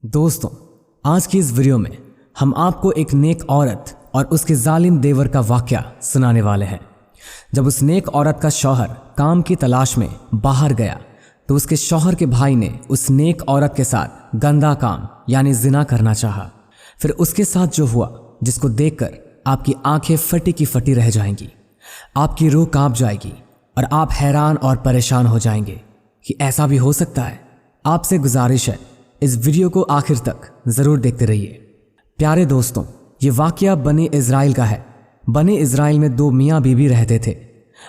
दोस्तों, आज की इस वीडियो में हम आपको एक नेक औरत और उसके जालिम देवर का वाकया सुनाने वाले हैं। जब उस नेक औरत का शौहर काम की तलाश में बाहर गया तो उसके शौहर के भाई ने उस नेक औरत के साथ गंदा काम यानी जिना करना चाहा। फिर उसके साथ जो हुआ, जिसको देखकर आपकी आंखें फटी की फटी रह जाएंगी, आपकी रूह कांप जाएगी और आप हैरान और परेशान हो जाएंगे कि ऐसा भी हो सकता है। आपसे गुजारिश है, इस वीडियो को आखिर तक ज़रूर देखते रहिए। प्यारे दोस्तों, ये वाकया बनी इज़राइल का है। बनी इज़राइल में दो मियाँ बीवी रहते थे।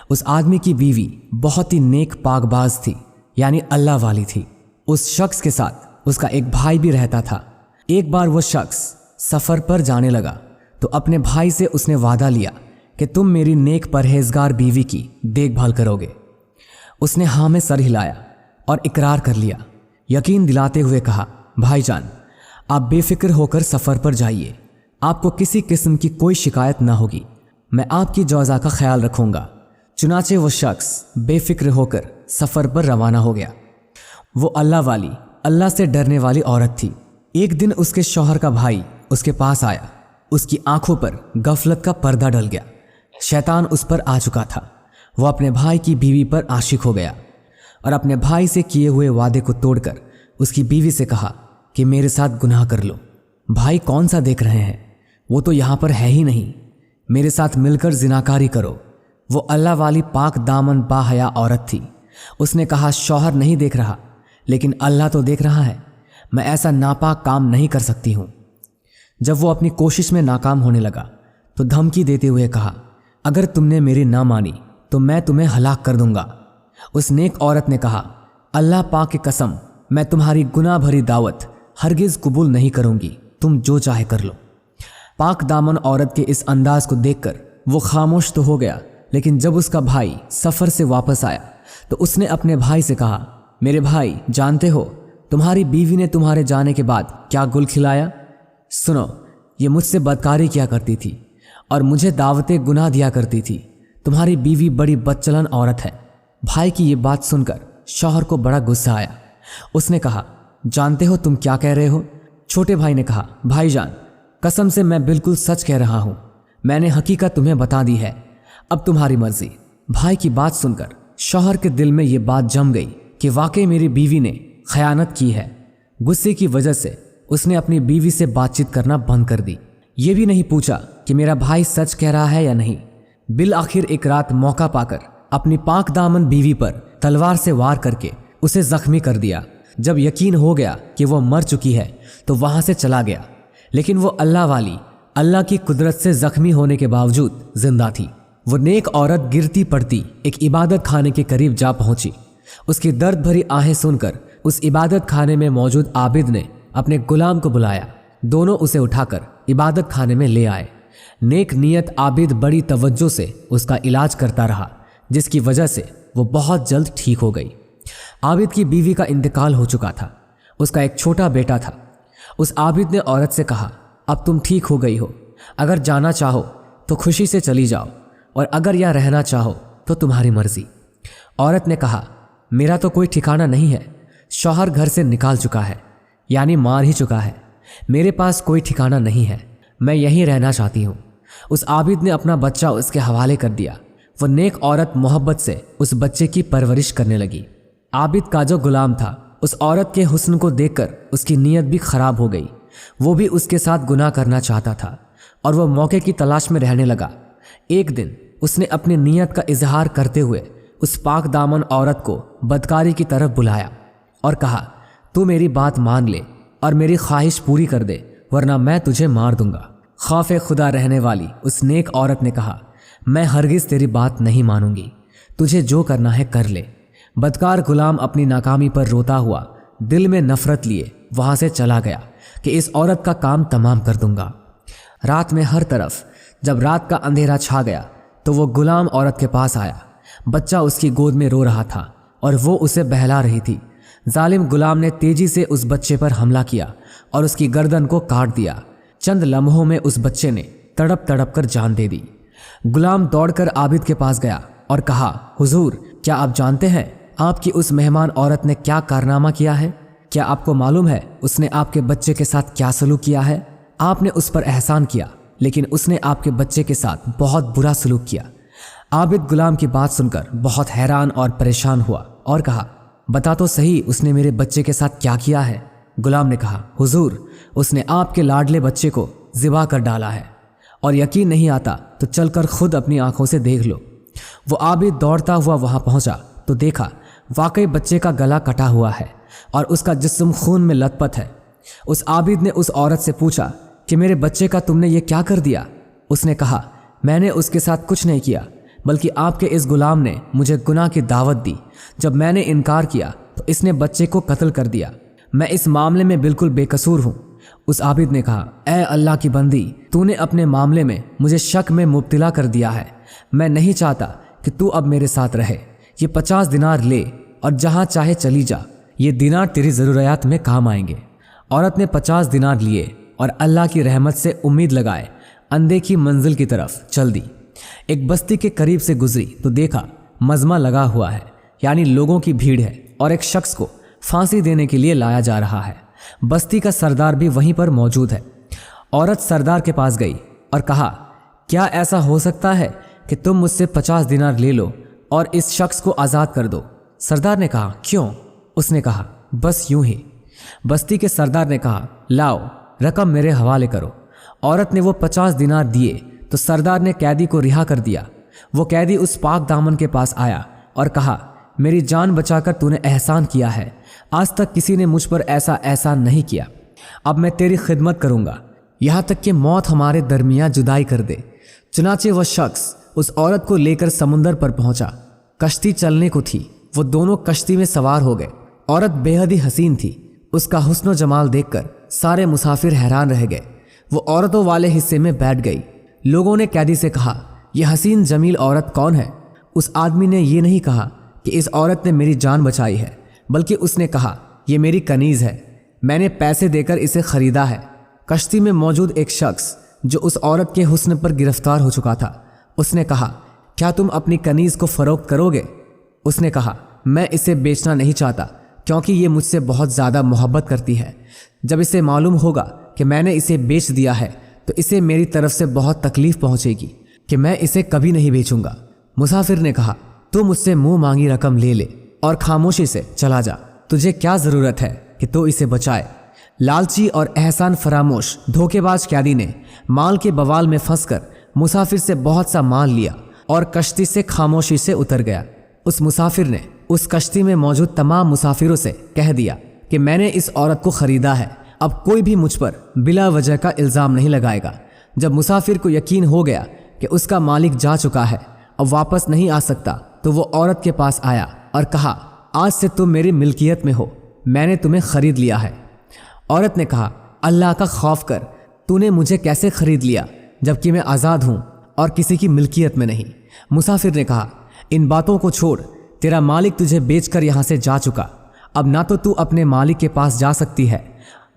उस आदमी की बीवी बहुत ही नेक पाकबाज थी, यानी अल्लाह वाली थी। उस शख्स के साथ उसका एक भाई भी रहता था। एक बार वो शख्स सफ़र पर जाने लगा तो अपने भाई से उसने वादा लिया कि तुम मेरी नेक परहेजगार बीवी की देखभाल करोगे। उसने हाँ में सर हिलाया और इकरार कर लिया। यकीन दिलाते हुए कहा, भाईजान, आप बेफिक्र होकर सफ़र पर जाइए, आपको किसी किस्म की कोई शिकायत ना होगी, मैं आपकी जौज़ा का ख्याल रखूँगा। चुनाचे वो शख्स बेफिक्र होकर सफ़र पर रवाना हो गया। वो अल्लाह वाली, अल्लाह से डरने वाली औरत थी। एक दिन उसके शौहर का भाई उसके पास आया। उसकी आंखों पर गफलत का पर्दा डल गया। शैतान उस पर आ चुका था। वो अपने भाई की बीवी पर आशिक हो गया और अपने भाई से किए हुए वादे को तोड़कर उसकी बीवी से कहा कि मेरे साथ गुनाह कर लो। भाई कौन सा देख रहे हैं, वो तो यहाँ पर है ही नहीं, मेरे साथ मिलकर जिनाकारी करो। वो अल्लाह वाली पाक दामन बाहया औरत थी। उसने कहा, शौहर नहीं देख रहा लेकिन अल्लाह तो देख रहा है, मैं ऐसा नापाक काम नहीं कर सकती हूँ। जब वो अपनी कोशिश में नाकाम होने लगा तो धमकी देते हुए कहा, अगर तुमने मेरी ना मानी तो मैं तुम्हें हलाक कर दूंगा। उस नेक औरत ने कहा, अल्लाह पाक की कसम, मैं तुम्हारी गुनाह भरी दावत हरगिज कबूल नहीं करूंगी, तुम जो चाहे कर लो। पाक दामन औरत के इस अंदाज को देखकर वो खामोश तो हो गया, लेकिन जब उसका भाई सफ़र से वापस आया तो उसने अपने भाई से कहा, मेरे भाई, जानते हो तुम्हारी बीवी ने तुम्हारे जाने के बाद क्या गुल खिलाया? सुनो, ये मुझसे बदकारी किया करती थी और मुझे दावतें गुनाह दिया करती थी। तुम्हारी बीवी बड़ी बदचलन औरत है। भाई की ये बात सुनकर शौहर को बड़ा गुस्सा आया। उसने कहा, जानते हो तुम क्या कह रहे हो? छोटे भाई ने कहा, भाईजान, कसम से मैं बिल्कुल सच कह रहा हूँ, मैंने हकीकत तुम्हें बता दी है, अब तुम्हारी मर्जी। भाई की बात सुनकर शौहर के दिल में ये बात जम गई कि वाकई मेरी बीवी ने खयानत की है। गुस्से की वजह से उसने अपनी बीवी से बातचीत करना बंद कर दी। ये भी नहीं पूछा कि मेरा भाई सच कह रहा है या नहीं। बिल आखिर एक रात मौका पाकर अपनी पाक दामन बीवी पर तलवार से वार करके उसे जख्मी कर दिया। जब यकीन हो गया कि वो मर चुकी है तो वहां से चला गया, लेकिन वो अल्लाह वाली, अल्लाह की कुदरत से जख्मी होने के बावजूद जिंदा थी। वो नेक औरत गिरती पड़ती एक इबादत खाने के करीब जा पहुंची। उसकी दर्द भरी आहें सुनकर उस इबादत खाने में मौजूद आबिद ने अपने गुलाम को बुलाया। दोनों उसे उठाकर इबादत खाने में ले आए। नेक नियत आबिद बड़ी तवज्जो से उसका इलाज करता रहा, जिसकी वजह से वो बहुत जल्द ठीक हो गई। आबिद की बीवी का इंतकाल हो चुका था। उसका एक छोटा बेटा था। उस आबिद ने औरत से कहा, अब तुम ठीक हो गई हो, अगर जाना चाहो तो खुशी से चली जाओ और अगर यहाँ रहना चाहो तो तुम्हारी मर्जी। औरत ने कहा, मेरा तो कोई ठिकाना नहीं है, शौहर घर से निकाल चुका है, यानी मार ही चुका है, मेरे पास कोई ठिकाना नहीं है, मैं यहीं रहना चाहती हूँ। उस आबिद ने अपना बच्चा उसके हवाले कर दिया। वो नेक औरत मोहब्बत से उस बच्चे की परवरिश करने लगी। आबिद का जो गुलाम था, उस औरत के हुस्न को देखकर उसकी नीयत भी खराब हो गई। वो भी उसके साथ गुनाह करना चाहता था और वो मौके की तलाश में रहने लगा। एक दिन उसने अपनी नीयत का इजहार करते हुए उस पाक दामन औरत को बदकारी की तरफ बुलाया और कहा, तू मेरी बात मान ले और मेरी ख्वाहिश पूरी कर दे, वरना मैं तुझे मार दूंगा। खौफ खुदा रहने वाली उस नेक औरत ने कहा, मैं हरगिज तेरी बात नहीं मानूंगी, तुझे जो करना है कर ले। बदकार गुलाम अपनी नाकामी पर रोता हुआ दिल में नफरत लिए वहां से चला गया कि इस औरत का काम तमाम कर दूंगा। रात में हर तरफ जब रात का अंधेरा छा गया तो वो गुलाम औरत के पास आया। बच्चा उसकी गोद में रो रहा था और वो उसे बहला रही थी। जालिम गुलाम ने तेजी से उस बच्चे पर हमला किया और उसकी गर्दन को काट दिया। चंद लम्हों में उस बच्चे ने तड़प तड़प कर जान दे दी। गुलाम दौड़कर आबिद के पास गया और कहा, हुजूर, क्या आप जानते हैं आपकी उस मेहमान औरत ने क्या कारनामा किया है? क्या आपको मालूम है उसने आपके बच्चे के साथ क्या सलूक किया है? आपने उस पर एहसान किया, लेकिन उसने आपके बच्चे के साथ बहुत बुरा सलूक किया। आबिद गुलाम की बात सुनकर बहुत हैरान और परेशान हुआ और कहा, बता तो सही उसने मेरे बच्चे के साथ क्या किया है? गुलाम ने कहा, हुजूर, उसने आपके लाडले बच्चे को ज़िबा कर डाला है, और यकीन नहीं आता तो चलकर खुद अपनी आंखों से देख लो। वो आबिद दौड़ता हुआ वहां पहुंचा तो देखा वाकई बच्चे का गला कटा हुआ है और उसका जिस्म खून में लथपथ है। उस आबिद ने उस औरत से पूछा कि मेरे बच्चे का तुमने ये क्या कर दिया? उसने कहा, मैंने उसके साथ कुछ नहीं किया, बल्कि आपके इस गुलाम ने मुझे गुनाह की दावत दी। जब मैंने इनकार किया तो इसने बच्चे को कत्ल कर दिया। मैं इस मामले में बिल्कुल बेकसूर हूँ। उस आबिद ने कहा, ऐ अल्लाह की बंदी, तूने अपने मामले में मुझे शक में मुब्तला कर दिया है। मैं नहीं चाहता कि तू अब मेरे साथ रहे। ये 50 दिनार ले और जहाँ चाहे चली जा। ये दिनार तेरी ज़रूरियात में काम आएंगे। औरत ने 50 दिनार लिए और अल्लाह की रहमत से उम्मीद लगाए अनदेखी मंजिल की तरफ चल दी। एक बस्ती के करीब से गुजरी तो देखा मजमा लगा हुआ है, यानी लोगों की भीड़ है, और एक शख्स को फांसी देने के लिए लाया जा रहा है। बस्ती का सरदार भी वहीं पर मौजूद है। औरत सरदार के पास गई और कहा, क्या ऐसा हो सकता है कि तुम मुझसे 50 दिनार ले लो और इस शख्स को आज़ाद कर दो? सरदार ने कहा, क्यों? उसने कहा, बस यूं ही। बस्ती के सरदार ने कहा, लाओ, रकम मेरे हवाले करो। औरत ने वो 50 दिनार दिए तो सरदार ने कैदी को रिहा कर दिया। वो कैदी उस पाक दामन के पास आया और कहा, मेरी जान बचाकर तूने एहसान किया है। आज तक किसी ने मुझ पर ऐसा एहसान नहीं किया। अब मैं तेरी खिदमत करूंगा यहाँ तक कि मौत हमारे दरमियान जुदाई कर दे। चुनाचे वह शख्स उस औरत को लेकर समुंदर पर पहुंचा। कश्ती चलने को थी। वो दोनों कश्ती में सवार हो गए। औरत बेहद ही हसीन थी। उसका हुस्न जमाल देखकर सारे मुसाफिर हैरान रह गए। वो औरतों वाले हिस्से में बैठ गई। लोगों ने कैदी से कहा, यह हसीन जमील औरत कौन है? उस आदमी ने ये नहीं कहा कि इस औरत ने मेरी जान बचाई है, बल्कि उसने कहा, यह मेरी कनीज़ है, मैंने पैसे देकर इसे खरीदा है। कश्ती में मौजूद एक शख्स जो उस औरत के हुस्न पर गिरफ्तार हो चुका था, उसने कहा, क्या तुम अपनी कनीज़ को फ़रोख्त करोगे? उसने कहा, मैं इसे बेचना नहीं चाहता, क्योंकि ये मुझसे बहुत ज़्यादा मोहब्बत करती है। जब इसे मालूम होगा कि मैंने इसे बेच दिया है तो इसे मेरी तरफ से बहुत तकलीफ़ पहुँचेगी कि मैं इसे कभी नहीं बेचूंगा। मुसाफिर ने कहा, तू मुझसे मुंह मांगी रकम ले ले और खामोशी से चला जा। तुझे क्या ज़रूरत है कि तू इसे बचाए? लालची और एहसान फरामोश धोखेबाज कैदी ने माल के बवाल में फंसकर मुसाफिर से बहुत सा माल लिया और कश्ती से खामोशी से उतर गया। उस मुसाफिर ने उस कश्ती में मौजूद तमाम मुसाफिरों से कह दिया कि मैंने इस औरत को ख़रीदा है, अब कोई भी मुझ पर बिला वजह का इल्ज़ाम नहीं लगाएगा। जब मुसाफिर को यकीन हो गया कि उसका मालिक जा चुका है, अब वापस नहीं आ सकता, तो वो औरत के पास आया और कहा, आज से तुम मेरी मिल्कियत में हो, मैंने तुम्हें ख़रीद लिया है। औरत ने कहा, अल्लाह का खौफ कर, तूने मुझे कैसे ख़रीद लिया जबकि मैं आज़ाद हूँ और किसी की मिल्कियत में नहीं? मुसाफिर ने कहा, इन बातों को छोड़, तेरा मालिक तुझे बेचकर यहाँ से जा चुका। अब ना तो तू अपने मालिक के पास जा सकती है,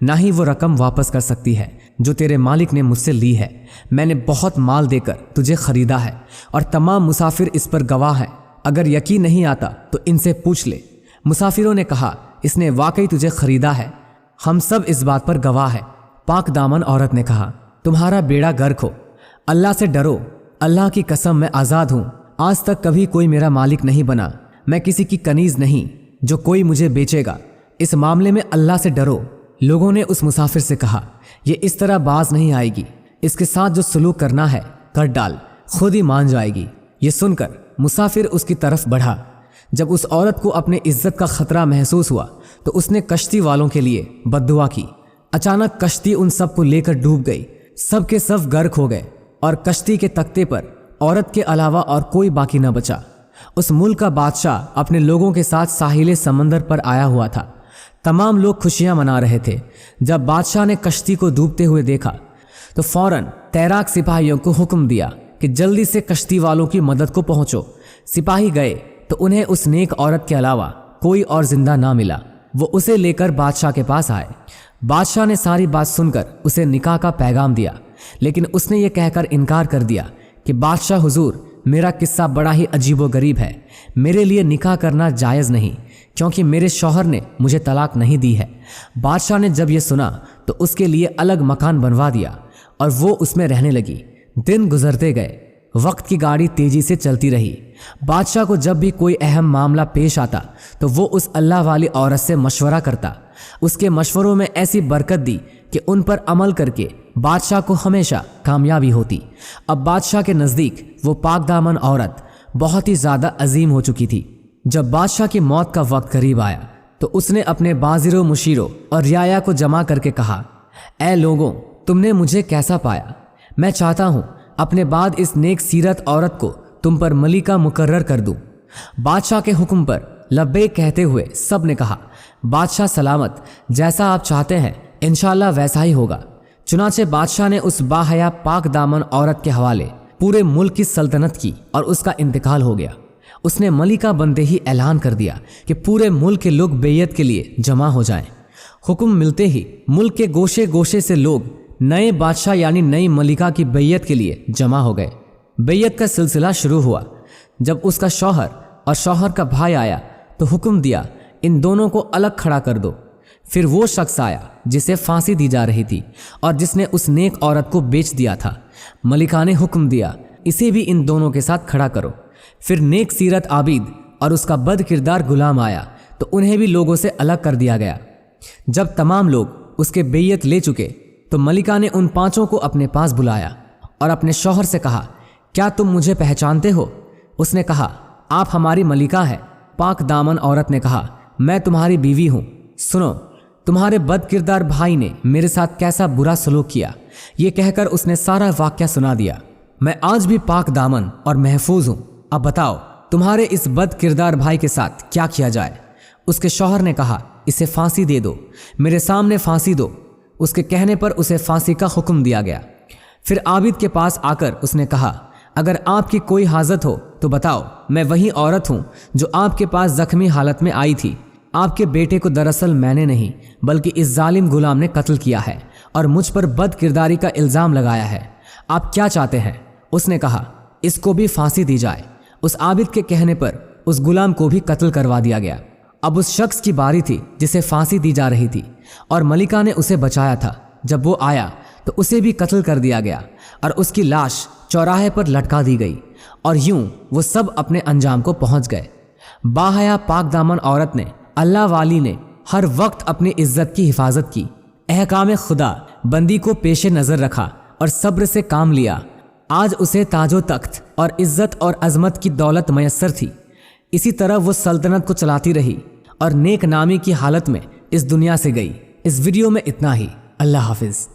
ना ही वो रकम वापस कर सकती है जो तेरे मालिक ने मुझसे ली है। मैंने बहुत माल देकर तुझे ख़रीदा है और तमाम मुसाफिर इस पर गवाह हैं। अगर यकीन नहीं आता तो इनसे पूछ ले। मुसाफिरों ने कहा, इसने वाकई तुझे ख़रीदा है, हम सब इस बात पर गवाह हैं। पाक दामन औरत ने कहा, तुम्हारा बेड़ा गर्क हो, अल्लाह से डरो। अल्लाह की कसम, मैं आज़ाद हूँ, आज तक कभी कोई मेरा मालिक नहीं बना। मैं किसी की कनीज़ नहीं जो कोई मुझे बेचेगा। इस मामले में अल्लाह से डरो। लोगों ने उस मुसाफिर से कहा, ये इस तरह बाज नहीं आएगी, इसके साथ जो सलूक करना है कर डाल, खुद ही मान जाएगी। ये सुनकर मुसाफिर उसकी तरफ बढ़ा। जब उस औरत को अपने इज्जत का खतरा महसूस हुआ तो उसने कश्ती वालों के लिए बद्दुआ की। अचानक कश्ती उन सब को लेकर डूब गई। सब के सब गर्क हो गए और कश्ती के तख्ते पर औरत के अलावा और कोई बाकी न बचा। उस मुल्क का बादशाह अपने लोगों के साथ साहिल समंदर पर आया हुआ था। तमाम लोग खुशियां मना रहे थे। जब बादशाह ने कश्ती को डूबते हुए देखा तो फौरन तैराक सिपाहियों को हुक्म दिया कि जल्दी से कश्ती वालों की मदद को पहुंचो। सिपाही गए तो उन्हें उस नेक औरत के अलावा कोई और जिंदा ना मिला। वो उसे लेकर बादशाह के पास आए। बादशाह ने सारी बात सुनकर उसे निकाह का पैगाम दिया, लेकिन उसने ये कहकर इनकार कर दिया कि बादशाह हुजूर, मेरा किस्सा बड़ा ही अजीबो गरीब है, मेरे लिए निकाह करना जायज़ नहीं, क्योंकि मेरे शौहर ने मुझे तलाक नहीं दी है। बादशाह ने जब ये सुना तो उसके लिए अलग मकान बनवा दिया और वो उसमें रहने लगी। दिन गुजरते गए, वक्त की गाड़ी तेजी से चलती रही। बादशाह को जब भी कोई अहम मामला पेश आता तो वो उस अल्लाह वाली औरत से मशवरा करता। उसके मशवरों में ऐसी बरकत दी कि उन पर अमल करके बादशाह को हमेशा कामयाबी होती। अब बादशाह के नज़दीक वो पाक दामन औरत बहुत ही ज़्यादा अजीम हो चुकी थी। जब बादशाह की मौत का वक्त करीब आया तो उसने अपने बाजिरों, मुशीरों और रियाया को जमा करके कहा, ऐ लोगों, तुमने मुझे कैसा पाया? मैं चाहता हूँ अपने बाद इस नेक सीरत औरत को तुम पर मलिका मुकर्रर कर दूँ। बादशाह के हुक्म पर लब्बैक कहते हुए सब ने कहा, बादशाह सलामत, जैसा आप चाहते हैं इंशाअल्लाह वैसा ही होगा। चुनाचे बादशाह ने उस बाहया पाक दामन औरत के हवाले पूरे मुल्क की सल्तनत की और उसका इंतकाल हो गया। उसने मलिका बनते ही ऐलान कर दिया कि पूरे मुल्क के लोग बेयत के लिए जमा हो जाएं। हुक्म मिलते ही मुल्क के गोशे गोशे से लोग नए बादशाह यानी नई मलिका की बेयत के लिए जमा हो गए। बेयत का सिलसिला शुरू हुआ। जब उसका शौहर और शौहर का भाई आया तो हुक्म दिया, इन दोनों को अलग खड़ा कर दो। फिर वो शख्स आया जिसे फांसी दी जा रही थी और जिसने उस नेक औरत को बेच दिया था। मलिका ने हुक्म दिया, इसे भी इन दोनों के साथ खड़ा करो। फिर नेक सीरत आबिद और उसका बद किरदार गुलाम आया तो उन्हें भी लोगों से अलग कर दिया गया। जब तमाम लोग उसके बेयत ले चुके तो मलिका ने उन पांचों को अपने पास बुलाया और अपने शौहर से कहा, क्या तुम मुझे पहचानते हो? उसने कहा, आप हमारी मलिका है। पाक दामन औरत ने कहा, मैं तुम्हारी बीवी हूँ। सुनो, तुम्हारे बद किरदार भाई ने मेरे साथ कैसा बुरा सलूक किया। ये कहकर उसने सारा वाक़या सुना दिया। मैं आज भी पाक दामन और महफूज हूँ। अब बताओ, तुम्हारे इस बद किरदार भाई के साथ क्या किया जाए? उसके शौहर ने कहा, इसे फांसी दे दो, मेरे सामने फांसी दो। उसके कहने पर उसे फांसी का हुक्म दिया गया। फिर आबिद के पास आकर उसने कहा, अगर आपकी कोई हाजत हो तो बताओ, मैं वही औरत हूँ जो आपके पास जख्मी हालत में आई थी। आपके बेटे को दरअसल मैंने नहीं बल्कि इस जालिम गुलाम ने कत्ल किया है और मुझ पर बद किरदारी का इल्ज़ाम लगाया है। आप क्या चाहते हैं? उसने कहा, इसको भी फांसी दी जाए। उस आबिद के कहने पर उस गुलाम को भी कत्ल करवा दिया गया। अब उस शख्स की बारी थी जिसे फांसी दी जा रही थी और मलिका ने उसे बचाया था। जब वो आया तो उसे भी कत्ल कर दिया गया और उसकी लाश चौराहे पर लटका दी गई और यूं वो सब अपने अंजाम को पहुंच गए। बाहया पाक दामन औरत ने, अल्लाह वाली ने हर वक्त अपनी इज्जत की हिफाजत की। अहकाम खुदा बंदी को पेशे नज़र रखा और सब्र से काम लिया। आज उसे ताजो तख्त और इज्जत और अजमत की दौलत मयस्सर थी। इसी तरह वो सल्तनत को चलाती रही और नेक नामी की हालत में इस दुनिया से गई। इस वीडियो में इतना ही। अल्लाह हाफिज़।